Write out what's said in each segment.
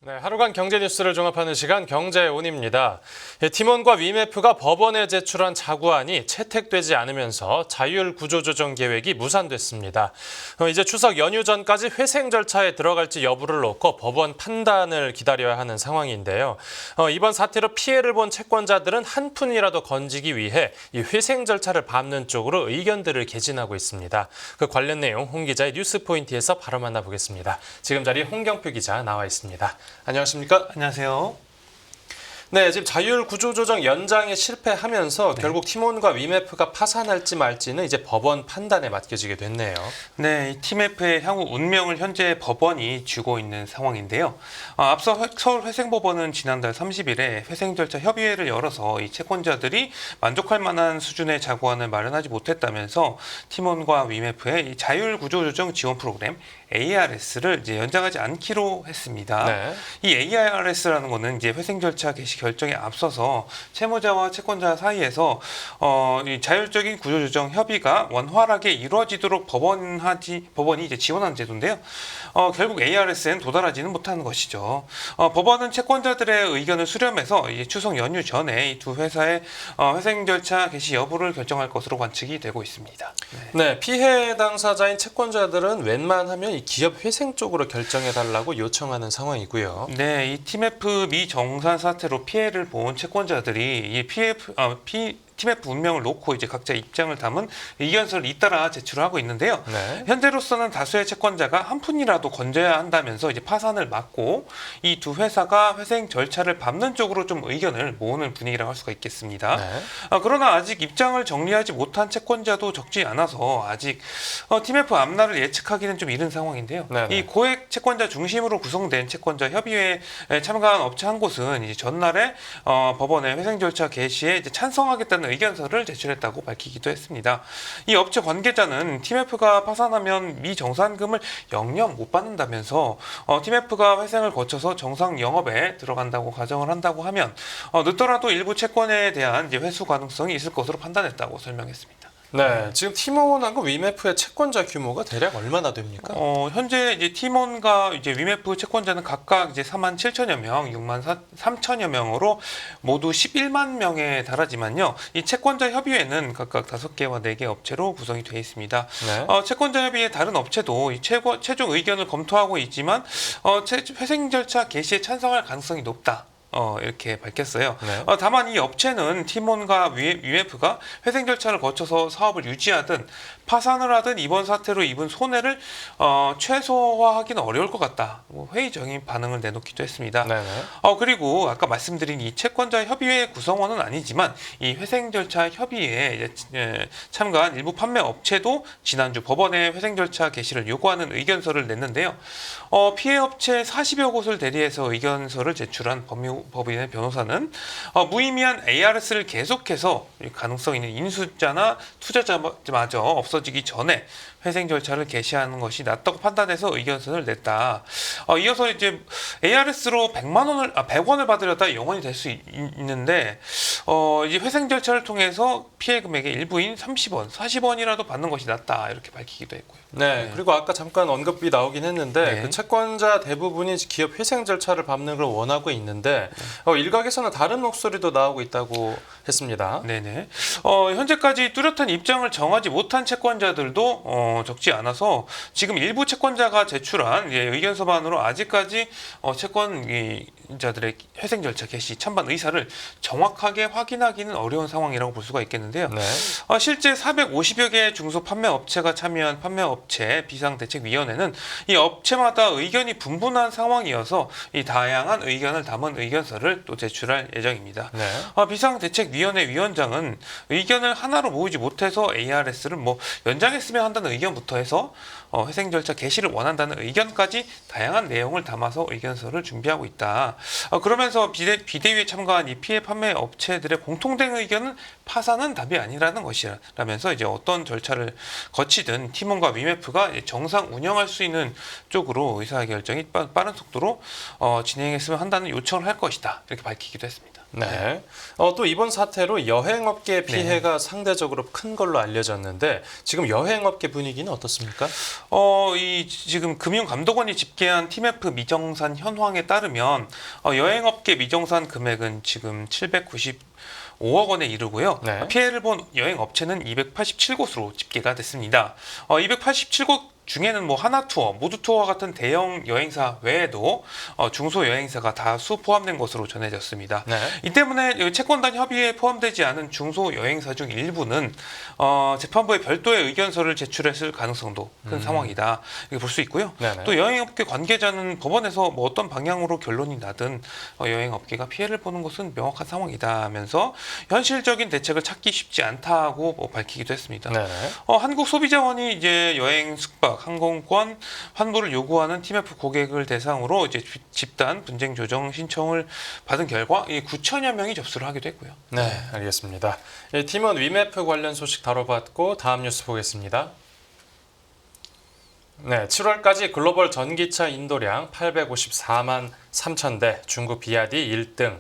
네, 하루간 경제 뉴스를 종합하는 시간 경제온입니다. 팀원과 위메프가 법원에 제출한 자구안이 채택되지 않으면서 자율 구조조정 계획이 무산됐습니다. 이제 추석 연휴 전까지 회생 절차에 들어갈지 여부를 놓고 법원 판단을 기다려야 하는 상황인데요. 이번 사태로 피해를 본 채권자들은 한 푼이라도 건지기 위해 이 회생 절차를 밟는 쪽으로 의견들을 개진하고 있습니다. 그 관련 내용 홍 기자의 뉴스 포인트에서 바로 만나보겠습니다. 지금 자리에 홍경표 기자 나와 있습니다. 안녕하십니까? 안녕하세요. 네, 지금 자율 구조조정 연장에 실패하면서 결국 팀원과 위메프가 파산할지 말지는 이제 법원 판단에 맡겨지게 됐네요. 네, 이 팀F의 향후 운명을 현재 법원이 쥐고 있는 상황인데요. 앞서 서울회생법원은 지난달 30일에 회생 절차 협의회를 열어서 이 채권자들이 만족할 만한 수준의 자구안을 마련하지 못했다면서 팀원과 위메프의 이 자율 구조조정 지원 프로그램 ARS를 이제 연장하지 않기로 했습니다. 네. 이 ARS라는 거는 이제 회생 절차 개시 결정에 앞서서 채무자와 채권자 사이에서 이 자율적인 구조조정 협의가 원활하게 이루어지도록 법원이 이제 지원하는 제도인데요. 결국 ARS엔 도달하지는 못하는 것이죠. 법원은 채권자들의 의견을 수렴해서 이제 추석 연휴 전에 이 두 회사의 회생 절차 개시 여부를 결정할 것으로 관측이 되고 있습니다. 네, 피해 당사자인 채권자들은 웬만하면 이 기업 회생 쪽으로 결정해달라고 요청하는 상황이고요. 네, 이 팀F 미정산 사태로 피해를 본 채권자들이 이 팀F 운명을 놓고 이제 각자 입장을 담은 의견서를 잇따라 제출하고 있는데요. 네. 현재로서는 다수의 채권자가 한 푼이라도 건져야 한다면서 이제 파산을 막고 이 두 회사가 회생 절차를 밟는 쪽으로 좀 의견을 모으는 분위기라고 할 수가 있겠습니다. 네. 그러나 아직 입장을 정리하지 못한 채권자도 적지 않아서 아직 팀F 앞날을 예측하기는 좀 이른 상황인데요. 네네. 이 고액 채권자 중심으로 구성된 채권자 협의회에 참가한 업체 한 곳은 이제 전날에 법원의 회생 절차 개시에 이제 찬성하겠다는 의견서를 제출했다고 밝히기도 했습니다. 이 업체 관계자는 팀F가 파산하면 미정산금을 영영 못 받는다면서 팀F가 회생을 거쳐서 정상 영업에 들어간다고 가정을 한다고 하면 늦더라도 일부 채권에 대한 이제 회수 가능성이 있을 것으로 판단했다고 설명했습니다. 네, 지금 팀원하고 위메프의 채권자 규모가 대략 얼마나 됩니까? 현재 이제 팀원과 이제 위메프 채권자는 각각 이제 4만 7천여 명, 6만 3천여 명으로 모두 11만 명에 달하지만요. 이 채권자 협의회는 각각 5개와 4개 업체로 구성이 되어 있습니다. 네. 채권자 협의회 다른 업체도 이 최종 의견을 검토하고 있지만 회생 절차 개시에 찬성할 가능성이 높다. 이렇게 밝혔어요. 네. 다만 이 업체는 팀원과 위메프가 회생 절차를 거쳐서 사업을 유지하든 파산을 하든 이번 사태로 입은 손해를 최소화하기는 어려울 것 같다. 회의적인 반응을 내놓기도 했습니다. 네네. 그리고 아까 말씀드린 이 채권자 협의회 구성원은 아니지만 이 회생 절차 협의회에 참가한 일부 판매 업체도 지난주 법원에 회생 절차 개시를 요구하는 의견서를 냈는데요. 피해 업체 40여 곳을 대리해서 의견서를 제출한 법인의 변호사는 무의미한 ARS를 계속해서 가능성 있는 인수자나 투자자마저 없어지기 전에 회생 절차를 개시하는 것이 낫다고 판단해서 의견서를 냈다. 이어서 이제 ARS로 100원을 받으려다 0원이 될 수 있는데 이제 회생 절차를 통해서 피해 금액의 일부인 30원, 40원이라도 받는 것이 낫다 이렇게 밝히기도 했고요. 네, 그리고 아까 잠깐 언급이 나오긴 했는데 네. 그 채권자 대부분이 기업 회생 절차를 밟는 걸 원하고 있는데 일각에서는 다른 목소리도 나오고 있다고 했습니다. 네네. 현재까지 뚜렷한 입장을 정하지 못한 채권자들도 적지 않아서 지금 일부 채권자가 제출한 의견서만으로 아직까지 채권자들의 회생 절차 개시 찬반 의사를 정확하게 확인하기는 어려운 상황이라고 볼 수가 있겠는데요. 네. 실제 450여 개의 중소 판매 업체가 참여한 판매업체 비상대책위원회는 이 업체마다 의견이 분분한 상황이어서 이 다양한 의견을 담은 의견서를 또 제출할 예정입니다. 네. 비상대책위원회 위원장은 의견을 하나로 모으지 못해서 ARS를 연장했으면 한다는 의견부터 해서 회생 절차 개시를 원한다는 의견까지 다양한 내용을 담아서 의견서를 준비하고 있다. 그러면서 비대위에 참가한 이 피해 판매 업체들의 공통된 의견은 파산은 답이 아니라는 것이라면서 이제 어떤 절차를 거치든 팀원과 위메프가 정상 운영할 수 있는 쪽으로 의사결정이 빠른 속도로 진행했으면 한다는 요청을 할 것이다. 이렇게 밝히기도 했습니다. 네. 또 이번 사태로 여행업계 피해가 상대적으로 큰 걸로 알려졌는데 지금 여행업계 분위기는 어떻습니까? 지금 금융감독원이 집계한 TMF 미정산 현황에 따르면 여행업계 미정산 금액은 지금 795억 원에 이르고요. 네. 피해를 본 여행업체는 287곳으로 집계가 됐습니다. 287곳 중에는 뭐 하나투어, 모두투어 같은 대형 여행사 외에도 중소 여행사가 다수 포함된 것으로 전해졌습니다. 네. 이 때문에 채권단 협의에 포함되지 않은 중소 여행사 중 일부는 재판부에 별도의 의견서를 제출했을 가능성도 큰 상황이다. 이렇게 볼 수 있고요. 네네. 또 여행업계 관계자는 법원에서 뭐 어떤 방향으로 결론이 나든 여행업계가 피해를 보는 것은 명확한 상황이다 하면서 현실적인 대책을 찾기 쉽지 않다고 밝히기도 했습니다. 네네. 한국소비자원이 이제 여행, 숙박, 항공권 환불을 요구하는 TMF 고객을 대상으로 이제 집단 분쟁 조정 신청을 받은 결과 9천여 명이 접수를 하기도 했고요. 네, 알겠습니다. 팀원 위메프 관련 소식 다뤄봤고 다음 뉴스 보겠습니다. 네, 7월까지 글로벌 전기차 인도량 854만 3천 대, 중국 비아디 1등.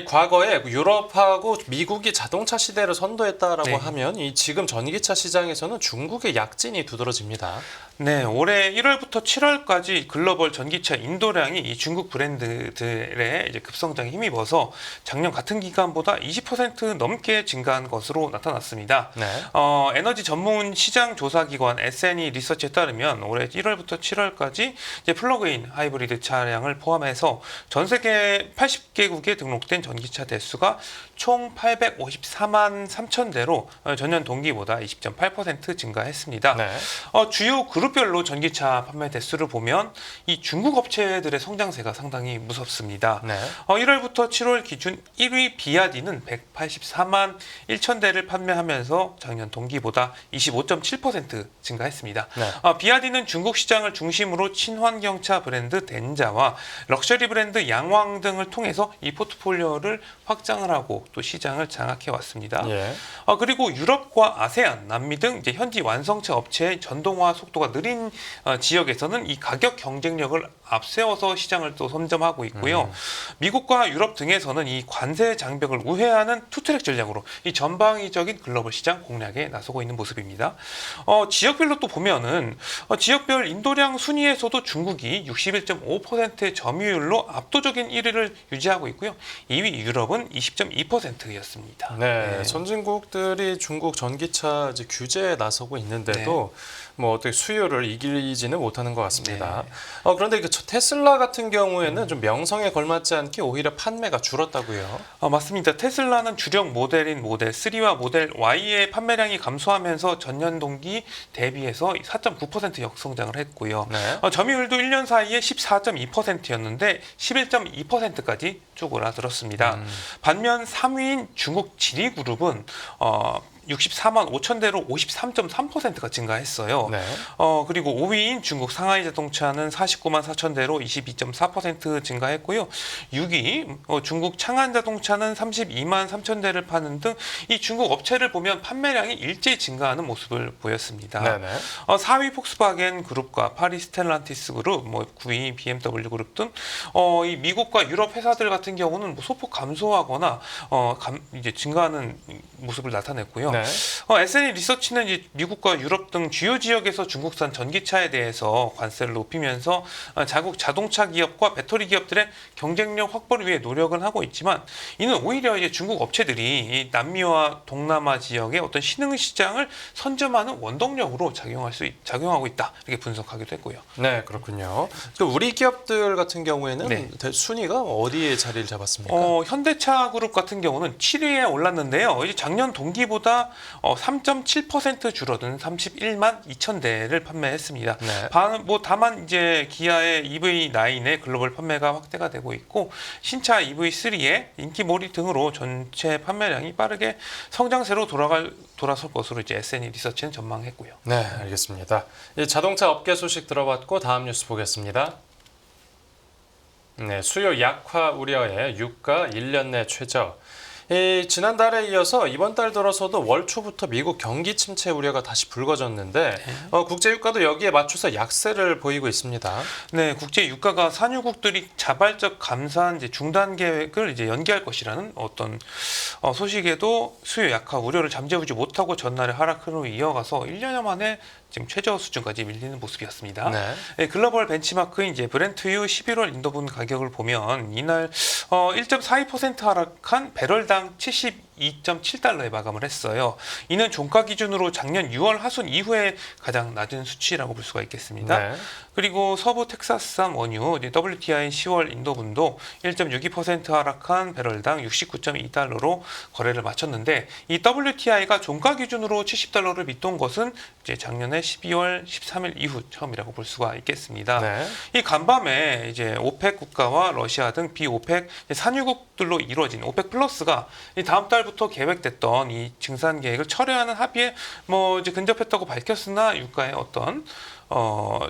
과거에 유럽하고 미국이 자동차 시대를 선도했다라고 네. 하면 지금 전기차 시장에서는 중국의 약진이 두드러집니다. 네, 올해 1월부터 7월까지 글로벌 전기차 인도량이 이 중국 브랜드들의 이제 급성장에 힘입어서 작년 같은 기간보다 20% 넘게 증가한 것으로 나타났습니다. 네. 에너지 전문 시장 조사 기관 S&E 리서치에 따르면 올해 1월부터 7월까지 이제 플러그인 하이브리드 차량을 포함해서 전 세계 80개국에 등록된 전기차 대수가 총 854만 3천 대로 전년 동기보다 20.8% 증가했습니다. 네. 주요 그룹별로 전기차 판매 대수를 보면 이 중국 업체들의 성장세가 상당히 무섭습니다. 네. 1월부터 7월 기준 1위 비아디는 184만 1천 대를 판매하면서 작년 동기보다 25.7% 증가했습니다. 네. 비아디는 중국 시장을 중심으로 친환경차 브랜드 덴자와 럭셔리 브랜드 양왕 등을 통해서 이 포트폴리오를 확장을 하고 또 시장을 장악해 왔습니다. 예. 그리고 유럽과 아세안, 남미 등 이제 현지 완성차 업체의 전동화 속도가 느린 지역에서는 이 가격 경쟁력을 앞세워서 시장을 또 선점하고 있고요. 미국과 유럽 등에서는 이 관세 장벽을 우회하는 투트랙 전략으로 이 전방위적인 글로벌 시장 공략에 나서고 있는 모습입니다. 지역별로 또 보면은 지역별 인도량 순위에서도 중국이 61.5%의 점유율로 압도적인 1위를 유지하고 있고요. 2위 유럽은 20.2%였습니다. 네, 선진국들이 중국 전기차 이제 규제에 나서고 있는데도 뭐 어떻게 수요를 이기지는 못하는 것 같습니다. 그런데 그 테슬라 같은 경우에는 좀 명성에 걸맞지 않게 오히려 판매가 줄었다고요. 맞습니다. 테슬라는 주력 모델인 모델 3와 모델 Y의 판매량이 감소하면서 전년 동기 대비해서 4.9% 역성장을 했고요. 네. 점유율도 1년 사이에 14.2%였는데 11.2%까지 쪼그라들었습니다. 반면 3위인 중국 지리그룹은 64만 5천 대로 53.3%가 증가했어요. 네. 그리고 5위인 중국 상하이 자동차는 49만 4천 대로 22.4% 증가했고요. 6위 중국 창안 자동차는 32만 3천 대를 파는 등 이 중국 업체를 보면 판매량이 일제히 증가하는 모습을 보였습니다. 네네. 4위 폭스바겐 그룹과 파리 스텔란티스 그룹, 9위 BMW 그룹 등 이 미국과 유럽 회사들 같은 경우는 소폭 감소하거나 이제 증가하는 모습을 나타냈고요. 네. S&E 리서치는 이제 미국과 유럽 등 주요 지역에서 중국산 전기차에 대해서 관세를 높이면서 자국 자동차 기업과 배터리 기업들의 경쟁력 확보를 위해 노력은 하고 있지만 이는 오히려 이제 중국 업체들이 이 남미와 동남아 지역의 어떤 신흥 시장을 선점하는 원동력으로 작용하고 있다 이렇게 분석하기도 했고요. 네, 그렇군요. 또 우리 기업들 같은 경우에는 네. 순위가 어디에 자리를 잡았습니까? 현대차 그룹 같은 경우는 7위에 올랐는데요. 이제 작년 동기보다 3.7% 줄어든 31만 2천 대를 판매했습니다. 네. 다만 이제 기아의 EV9의 글로벌 판매가 확대가 되고 있고 신차 EV3의 인기 몰이 등으로 전체 판매량이 빠르게 성장세로 돌아설 것으로 이제 S&E 리서치는 전망했고요. 네, 알겠습니다. 이 자동차 업계 소식 들어봤고 다음 뉴스 보겠습니다. 네, 수요 약화 우려에 유가 1년 내 최저. 지난달에 이어서 이번 달 들어서도 월 초부터 미국 경기 침체 우려가 다시 불거졌는데 국제유가도 여기에 맞춰서 약세를 보이고 있습니다. 네, 국제 유가가 산유국들이 자발적 감산 이제 중단 계획을 이제 연기할 것이라는 어떤 소식에도 수요 약화 우려를 잠재우지 못하고 전날의 하락으로 이어가서 1년여 만에 지금 최저 수준까지 밀리는 모습이었습니다. 네. 네, 글로벌 벤치마크인 이제 브렌트유 11월 인도분 가격을 보면 이날 1.42% 하락한 배럴당 72.7달러에 마감을 했어요. 이는 종가 기준으로 작년 6월 하순 이후에 가장 낮은 수치라고 볼 수가 있겠습니다. 네. 그리고 서부 텍사스산 원유 WTI 10월 인도분도 1.62% 하락한 배럴당 69.2달러로 거래를 마쳤는데 이 WTI가 종가 기준으로 70달러를 밑돈 것은 이제 작년에 12월 13일 이후 처음이라고 볼 수가 있겠습니다. 네. 이 간밤에 이제 오펙 국가와 러시아 등 비오펙 산유국들로 이루어진 오펙 플러스가 이 다음 달부터 계획됐던 이 증산 계획을 철회하는 합의에 뭐 이제 근접했다고 밝혔으나 유가의 어떤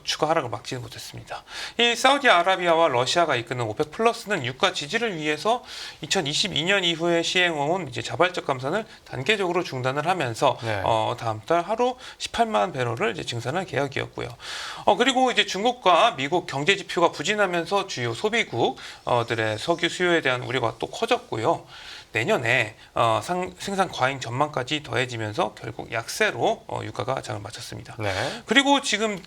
추가 하락을 막지는 못했습니다. 이 사우디아라비아와 러시아가 이끄는 오펙 플러스는 유가 지지를 위해서 2022년 이후에 시행해온 이제 자발적 감산을 단계적으로 중단을 하면서 네. 다음 달 하루 18만 배럴을 이제 증산할 계획이었고요. 그리고 이제 중국과 미국 경제 지표가 부진하면서 주요 소비국들의 석유 수요에 대한 우려가 또 커졌고요. 내년에 생산 과잉 전망까지 더해지면서 결국 약세로 유가가 장을 마쳤습니다. 네. 그리고 지금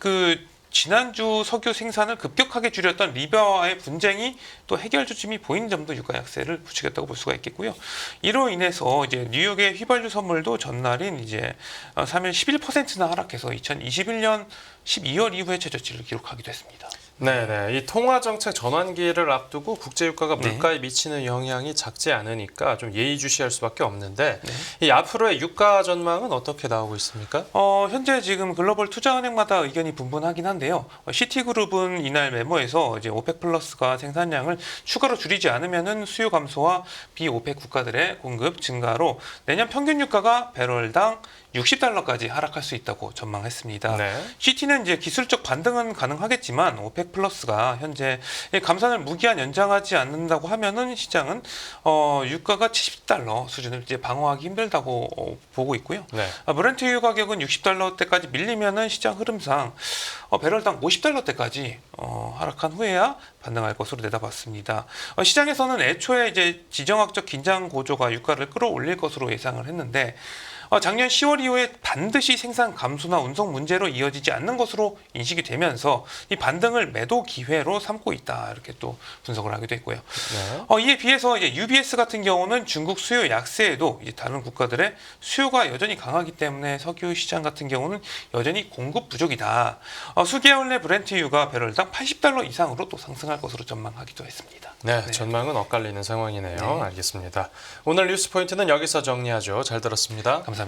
지난주 석유 생산을 급격하게 줄였던 리비아와의 분쟁이 또 해결 조짐이 보이는 점도 유가 약세를 부추겼다고 볼 수가 있겠고요. 이로 인해서 이제 뉴욕의 휘발유 선물도 전날인 이제 3일 11%나 하락해서 2021년 12월 이후에 최저치를 기록하기도 했습니다. 네네. 이 통화정책 전환기를 앞두고 국제유가가 네. 물가에 미치는 영향이 작지 않으니까 좀 예의주시할 수밖에 없는데 네. 이 앞으로의 유가 전망은 어떻게 나오고 있습니까? 현재 지금 글로벌 투자은행마다 의견이 분분하긴 한데요. 시티그룹은 이날 메모에서 이제 오펙 플러스가 생산량을 추가로 줄이지 않으면은 수요 감소와 비오펙 국가들의 공급 증가로 내년 평균 유가가 배럴당 60달러까지 하락할 수 있다고 전망했습니다. 네. CT는 이제 기술적 반등은 가능하겠지만 오펙 플러스가 현재 감산을 무기한 연장하지 않는다고 하면은 시장은 유가가 70달러 수준을 이제 방어하기 힘들다고 보고 있고요. 네. 브렌트유 가격은 60달러대까지 밀리면은 시장 흐름상 배럴당 50달러대까지 하락한 후에야 반등할 것으로 내다봤습니다. 시장에서는 애초에 이제 지정학적 긴장 고조가 유가를 끌어올릴 것으로 예상을 했는데 작년 10월 이후에 반드시 생산 감소나 운송 문제로 이어지지 않는 것으로 인식이 되면서 이 반등을 매도 기회로 삼고 있다 이렇게 또 분석을 하기도 했고요. 네. 이에 비해서 이제 UBS 같은 경우는 중국 수요 약세에도 이제 다른 국가들의 수요가 여전히 강하기 때문에 석유 시장 같은 경우는 여전히 공급 부족이다. 수개월 내 브렌트유가 배럴당 80달러 이상으로 또 상승할 것으로 전망하기도 했습니다. 네, 전망은 엇갈리는 상황이네요. 네. 알겠습니다. 오늘 뉴스 포인트는 여기서 정리하죠. 잘 들었습니다. 감사합니다.